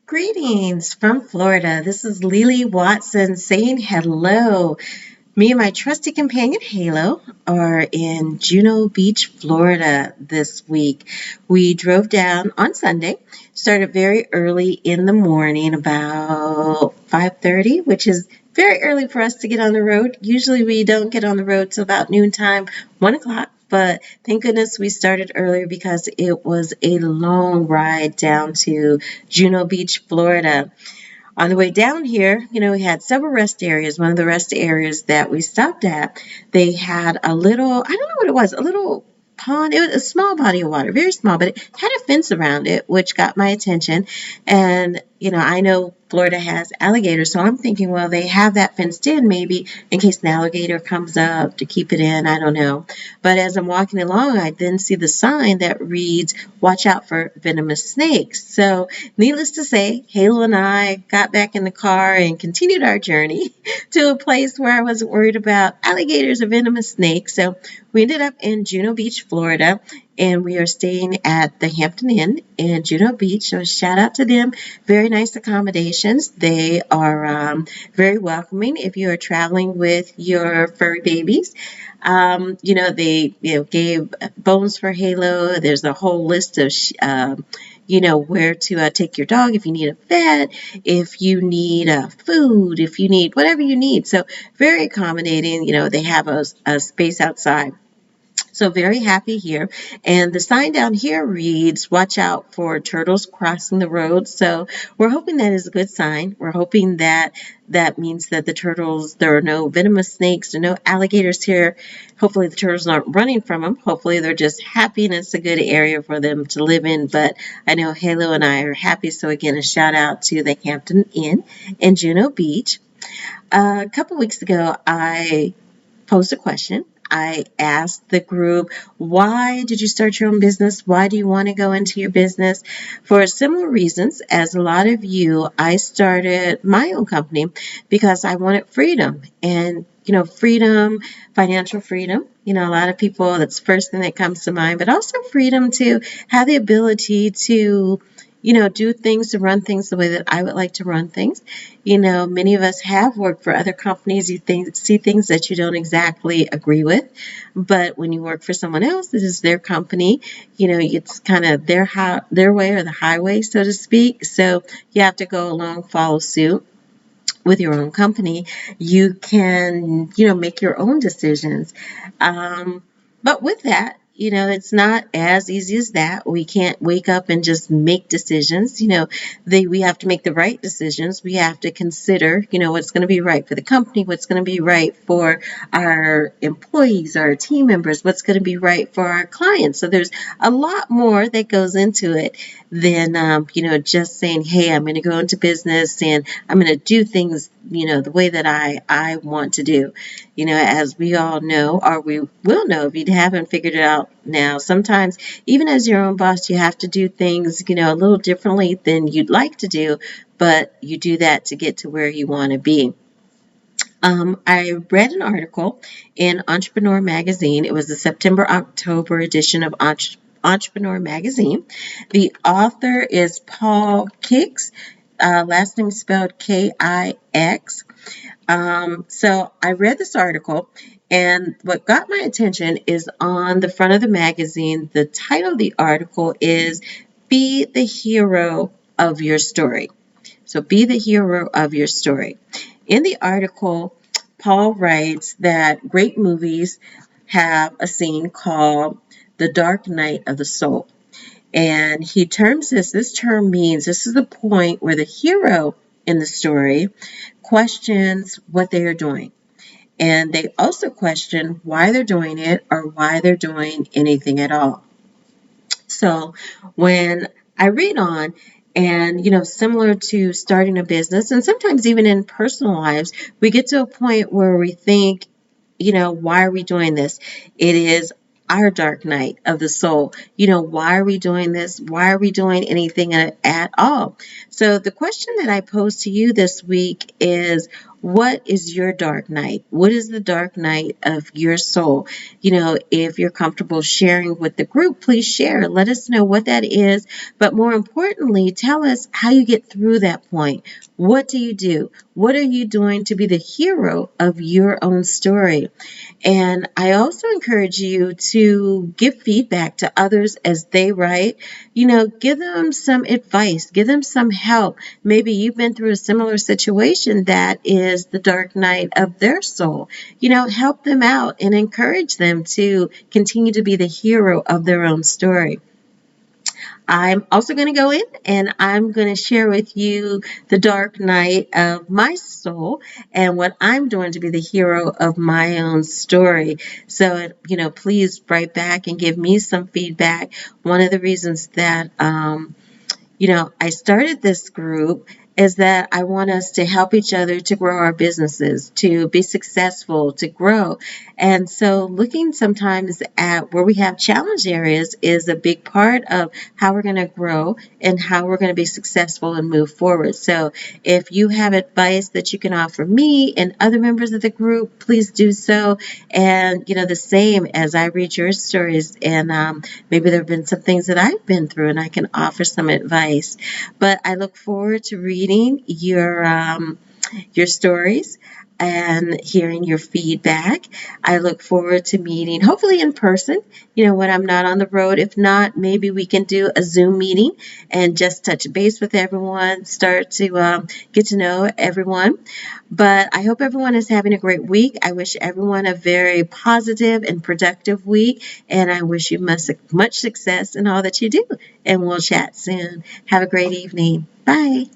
Greetings from Florida. This is Lily Watson saying hello. Me and my trusty companion Halo are in Juno Beach, Florida this week. We drove down on Sunday, started very early in the morning, about 5:30, which is very early for us to get on the road. Usually we don't get on the road till about noontime, 1 o'clock. But thank goodness we started earlier because it was a long ride down to Juno Beach, Florida. On the way down here, we had several rest areas. One of the rest areas that we stopped at, they had a little, I don't know what it was, a little pond. It was a small body of water, very small, but it had a fence around it, which got my attention. And, I know Florida has alligators, so I'm thinking, well, they have that fenced in maybe in case an alligator comes up to keep it in. I don't know. But as I'm walking along, I then see the sign that reads, "Watch out for venomous snakes." So needless to say, Halo and I got back in the car and continued our journey to a place where I wasn't worried about alligators or venomous snakes. So we ended up in Juno Beach, Florida, and we are staying at the Hampton Inn in Juno Beach. So shout out to them. Very nice accommodations. They are very welcoming if you are traveling with your furry babies. They gave bones for Halo. There's a whole list of where to take your dog if you need a vet, if you need food, if you need whatever you need. So very accommodating. They have a space outside. So very happy here. And the sign down here reads, "Watch out for turtles crossing the road." So we're hoping that is a good sign. We're hoping that that means that there are no venomous snakes or no alligators here. Hopefully the turtles aren't running from them. Hopefully they're just happy and it's a good area for them to live in. But I know Halo and I are happy. So again, a shout out to the Hampton Inn in Juno Beach. A couple weeks ago, I posed a question. I asked the group, why did you start your own business? Why do you want to go into your business? For similar reasons, as a lot of you, I started my own company because I wanted freedom. And, freedom, financial freedom. A lot of people, that's the first thing that comes to mind, but also freedom to have the ability to do things, to run things the way that I would like to run things. Many of us have worked for other companies. You see things that you don't exactly agree with. But when you work for someone else, this is their company. It's kind of their way or the highway, so to speak. So you have to go along, follow suit. With your own company, you can, make your own decisions. But with that, it's not as easy as that. We can't wake up and just make decisions. We have to make the right decisions. We have to consider, what's going to be right for the company, what's going to be right for our employees, our team members, what's going to be right for our clients. So there's a lot more that goes into it than, just saying, hey, I'm going to go into business and I'm going to do things, the way that I want to do. As we all know, or we will know if you haven't figured it out now, sometimes even as your own boss, you have to do things, a little differently than you'd like to do, but you do that to get to where you want to be. I read an article in Entrepreneur Magazine. It was the September-October edition of Entrepreneur Magazine. The author is Paul Kix, last name spelled Kix. So I read this article, and what got my attention is on the front of the magazine, the title of the article is "Be the Hero of Your Story." So be the hero of your story. In the article, Paul writes that great movies have a scene called the dark night of the soul. And he terms this term means this is the point where the hero in the story questions what they are doing. And they also question why they're doing it or why they're doing anything at all. So when I read on, and, similar to starting a business, and sometimes even in personal lives, we get to a point where we think, why are we doing this? It is our dark night of the soul. Why are we doing this? Why are we doing anything at all? So the question that I pose to you this week is, What is your dark night? What is the dark night of your soul? If you're comfortable sharing with the group, please share. Let us know what that is. But more importantly, tell us how you get through that point. What do you do? What are you doing to be the hero of your own story? And I also encourage you to give feedback to others as they write. Give them some advice, give them some help. Maybe you've been through a similar situation that is the dark night of their soul. Help them out and encourage them to continue to be the hero of their own story. I'm also going to go in and I'm going to share with you the dark night of my soul and what I'm doing to be the hero of my own story. So, please write back and give me some feedback. One of the reasons that I started this group is that I want us to help each other to grow our businesses, to be successful, to grow. And so looking sometimes at where we have challenge areas is a big part of how we're going to grow and how we're going to be successful and move forward. So if you have advice that you can offer me and other members of the group, please do so. And, the same as I read your stories and maybe there have been some things that I've been through and I can offer some advice. But I look forward to reading your stories and hearing your feedback. I look forward to meeting, hopefully in person, when I'm not on the road. If not, maybe we can do a Zoom meeting and just touch base with everyone, start to get to know everyone. But I hope everyone is having a great week. I wish everyone a very positive and productive week, and I wish you much success in all that you do. And we'll chat soon. Have a great evening. Bye.